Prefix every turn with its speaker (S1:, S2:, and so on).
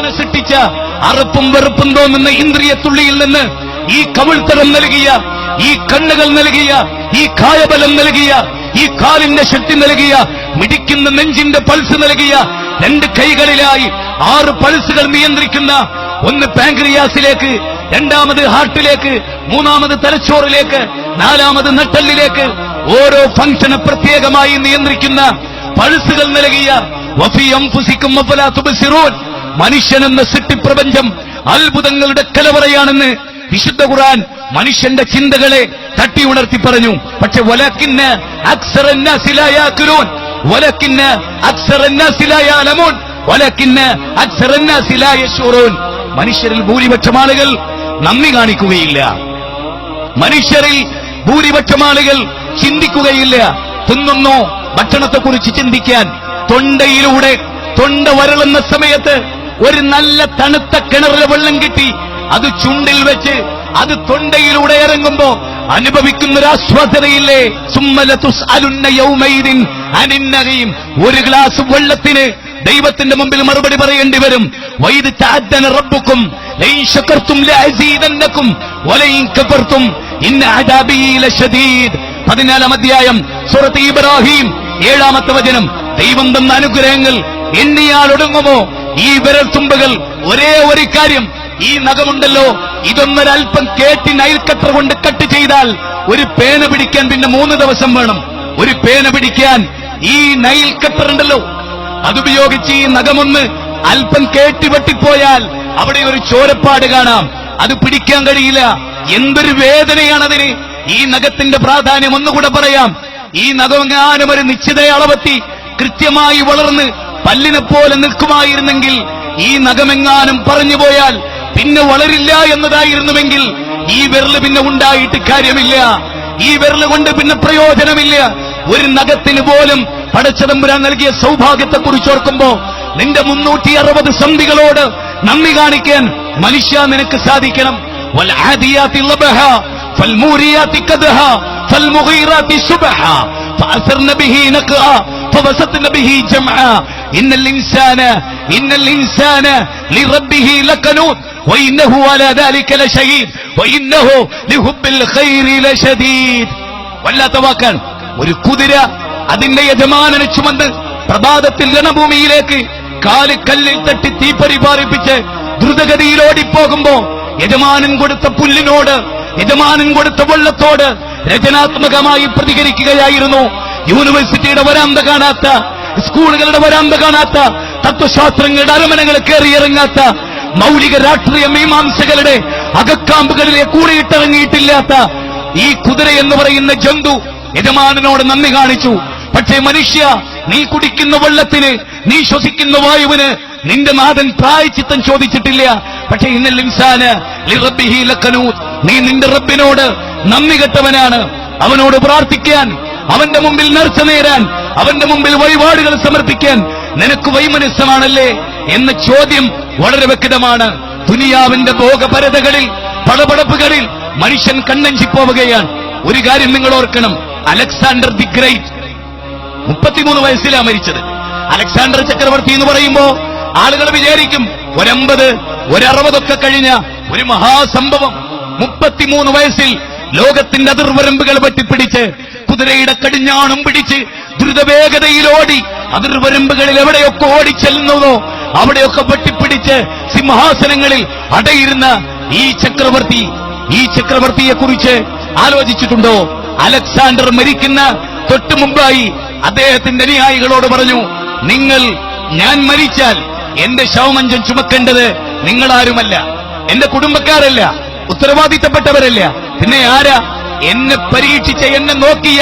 S1: പടച്ചവനെ സൃഷ്ടിച്ച അറുപ്പും വെറുപ്പും തോന്നുന്ന ഇന്ദ്രിയത്തുള്ളിയിൽ നിന്ന് ഈ കവിൾത്തരം നൽകിയ, ഈ കണ്ണുകൾ നൽകിയ, ഈ കായബലം നൽകിയ, ഈ കാലിന്റെ ശക്തി നൽകിയ, മിടിക്കുന്ന നെഞ്ചിന്റെ പൾസ് നൽകിയ, 2 കൈകളിലായി 6 പൾസുകൾ നിയന്ത്രിക്കുന്ന, ഒന്ന് പാൻക്രിയാസിലേക്ക്, രണ്ടാമത് ഹാർട്ടിലേക്ക്, മൂന്നാമത് തലച്ചോറിലേക്ക്, നാലാമത് നട്ടെല്ലിലേക്ക്, ഓരോ ഫംഗ്ഷന് പ്രത്യേകമായി നിയന്ത്രിക്കുന്ന പൾസുകൾ നൽകിയ വഫീ അൻഫുസികും അഫലാ തുബ്സിറൂൻ, മനുഷ്യനെന്ന സൃഷ്ടിപ്രപഞ്ചം അത്ഭുതങ്ങളുടെ കലവറയാണെന്ന് വിശുദ്ധ ഖുർആൻ മനുഷ്യന്റെ ചിന്തകളെ തട്ടി ഉണർത്തി പറഞ്ഞു. പക്ഷെ വലകിന്ന അക്സറന്നാസി ലാ യഅഖിലൂൻ, വലകിന്ന അക്സറന്നാസി ലാ യഅലമൂൻ, വലകിന്ന അക്സറന്നാസി ലാ യശൂറൂൻ. മനുഷ്യരിൽ ഭൂരിപക്ഷം ആളുകൾ നന്ദി കാണിക്കുകയില്ല. മനുഷ്യരിൽ ഭൂരിപക്ഷം ആളുകൾ ചിന്തിക്കുകയില്ല. തിന്നുന്നോ ഭക്ഷണത്തെക്കുറിച്ച് ചിന്തിക്കാൻ തൊണ്ടയിലൂടെ തൊണ്ട വരളുന്ന സമയത്ത് ഒരു നല്ല തണുത്ത കിണറിലെ വെള്ളം കിട്ടി അത് ചുണ്ടിൽ വെച്ച് അത് തൊണ്ടയിലൂടെ ഇറങ്ങുമ്പോ അനുഭവിക്കുന്നൊരാസ്വാദനയില്ലേ? സുമ്മലതുസ്അലുന്ന യൗമൈദിൻ അനിൻ നഈം. ഒരു ഗ്ലാസ് വെള്ളത്തിന് ദൈവത്തിന്റെ മുമ്പിൽ മറുപടി പറയേണ്ടി വരും. വൈദ് തഅദ്ദന റബ്ബുക്കും ലൈൻ ശകർതും ലഅസീദന്നകും വലൈൻ കഫർതും ഇന്ന അദാബി ലശദീദ്. 14-ാം അധ്യായം സൂറത്ത് ഇബ്രാഹിം 7-ാമത്തെ വചനം. ദൈവം തന്ന അനുഗ്രഹങ്ങൾ എണ്ണിയാൽ ഒടുങ്ങുമോ? ഈ വിരൽത്തുമ്പുകൾ ഒരേ ഒരു കാര്യം, ഈ നഖമുണ്ടല്ലോ, ഇതൊന്നൊരൽപ്പം കേട്ടി നൈൽ കട്ടർ കൊണ്ട് കട്ട് ചെയ്താൽ ഒരു പേന പിടിക്കാൻ പിന്നെ 3 ദിവസം വേണം. ഒരു പേന പിടിക്കാൻ ഈ നൈൽ കട്ടർ ഉണ്ടല്ലോ, അതുപയോഗിച്ച് ഈ നഖമൊന്ന് അല്പം കേട്ടി വെട്ടിപ്പോയാൽ അവിടെ ഒരു ചോരപ്പാട് കാണാം. അത് പിടിക്കാൻ കഴിയില്ല. എന്തൊരു വേദനയാണതിന്. ഈ നഖത്തിന്റെ പ്രാധാന്യം ഒന്നുകൂടെ പറയാം. ഈ നഖമെങ്ങാനും ഒരു നിശ്ചിത അളവെത്തി കൃത്യമായി വളർന്ന് പല്ലിനെ പോലെ നിൽക്കുമായിരുന്നെങ്കിൽ, ഈ നഖമെങ്ങാനും പറഞ്ഞു പോയാൽ പിന്നെ വളരില്ല എന്നതായിരുന്നുവെങ്കിൽ ഈ വിരല് പിന്നെ ഉണ്ടായിട്ട് കാര്യമില്ല. ഈ വിരല് കൊണ്ട് പിന്നെ പ്രയോജനമില്ല. ഒരു നഖത്തിന് പോലും പടച്ചതമ്പുരാൻ നൽകിയ സൗഭാഗ്യത്തെക്കുറിച്ച് ഓർക്കുമ്പോ നിന്റെ 360 സന്ധികളോട് നന്ദി കാണിക്കാൻ മനുഷ്യ നിനക്ക് സാധിക്കണം. വൽആദിയാതി ലബഹ ഫൽമൂരിയാതി ഖദഹ ഫൽമുഗീറാതി സുബഹ ഫഅസർന ബിഹി നഖഅ ഫവസത്ന ബിഹി ജംഅ ഇന്നൽ ഇൻസാന ലിറബ്ബിഹി ലകനൂത് വഇന്നഹു അലാ ദാലിക ലശഹീദ് വഇന്നഹു ലിഹുബ്ബിൽ ഖൈരി ലശദീദ്. വല്ലാത്ത വാക്കാൻ. ഒരു കുതിര അതിന്റെ യജമാനനെ ചുമന്ന് പ്രഭാതത്തിൽ രണഭൂമിയിലേക്ക് കാല് കല്ലിൽ തട്ടി തീപ്പരി പാറിപ്പിച്ച് ദ്രുതഗതിയിൽ ഓടിപ്പോകുമ്പോ യജമാനൻ കൊടുത്ത പുല്ലിനോട്, യജമാനൻ കൊടുത്ത വെള്ളത്തോട് രചനാത്മകമായി പ്രതികരിക്കുകയായിരുന്നു. യൂണിവേഴ്സിറ്റിയുടെ വരാന്ത കാണാത്ത, സ്കൂളുകളുടെ വരാന്ത കാണാത്ത, തത്വശാസ്ത്രങ്ങളുടെ അരമനകൾ കയറിയിറങ്ങാത്ത, മൗലിക രാഷ്ട്രീയ മീമാംസകളുടെ അകക്കാമ്പുകളിലെ കൂടിയിട്ടിറങ്ങിയിട്ടില്ലാത്ത ഈ കുതിര എന്ന് പറയുന്ന ജന്തു യജമാനനോട് നന്ദി കാണിച്ചു. പക്ഷേ മനുഷ്യ, നീ കുടിക്കുന്ന വെള്ളത്തിന്, നീ ശ്വസിക്കുന്ന വായുവിന് നിന്റെ നാഥൻ പ്രായശ്ചിത്തം ചോദിച്ചിട്ടില്ല. പക്ഷേ ഇന്നൽ ഇൻസാന ലിറബ്ബിഹി ലകനൂത്. നീ നിന്റെ റബ്ബിനോട് നന്ദി കെട്ടവനാണ്. അവനോട് പ്രാർത്ഥിക്കാൻ, അവന്റെ മുമ്പിൽ നേർച്ച നേരാൻ, അവന്റെ മുമ്പിൽ വഴിപാടുകൾ സമർപ്പിക്കാൻ നിനക്ക് വൈമനസ്സമാണല്ലേ എന്ന ചോദ്യം വളരെ വ്യക്തമാണ്. ദുനിയാവിന്റെ ഭോഗപരതകളിൽ, പടപടപ്പുകളിൽ മനുഷ്യൻ കണ്ണഞ്ചിപ്പോവുകയാണ്. ഒരു കാര്യം നിങ്ങൾ ഓർക്കണം, അലക്സാണ്ടർ ദി ഗ്രേറ്റ് 33 വയസ്സിലാണ് മരിച്ചത്. അലക്സാണ്ടർ ചക്രവർത്തി എന്ന് പറയുമ്പോ ആളുകൾ വിചാരിക്കും 150, 160 കഴിഞ്ഞ ഒരു മഹാസംഭവം. 33 വയസ്സിൽ ലോകത്തിന്റെ അതിർവരമ്പുകൾ വെട്ടിപ്പിടിച്ച്, കുതിരയുടെ കടിഞ്ഞാണും പിടിച്ച് ദ്രുതവേഗതയിലോടി അതിർവരമ്പുകളിൽ എവിടെയൊക്കെ ഓടിച്ചെല്ലുന്നതോ അവിടെയൊക്കെ വെട്ടിപ്പിടിച്ച് സിംഹാസനങ്ങളിൽ അടയിരുന്ന ഈ ചക്രവർത്തിയെക്കുറിച്ച് ആലോചിച്ചിട്ടുണ്ടോ? അലക്സാണ്ടർ മരിക്കുന്ന തൊട്ടു മുമ്പായി അദ്ദേഹത്തിന്റെ അനുയായികളോട് പറഞ്ഞു, ഞാൻ മരിച്ചാൽ എന്റെ ശവമഞ്ചം ചുമക്കേണ്ടത് നിങ്ങളാരുമല്ല, എന്റെ കുടുംബക്കാരല്ല, ഉത്തരവാദിത്തപ്പെട്ടവരല്ല, പിന്നെ ആരാ? എന്നെ പരീക്ഷിച്ച, എന്നെ നോക്കിയ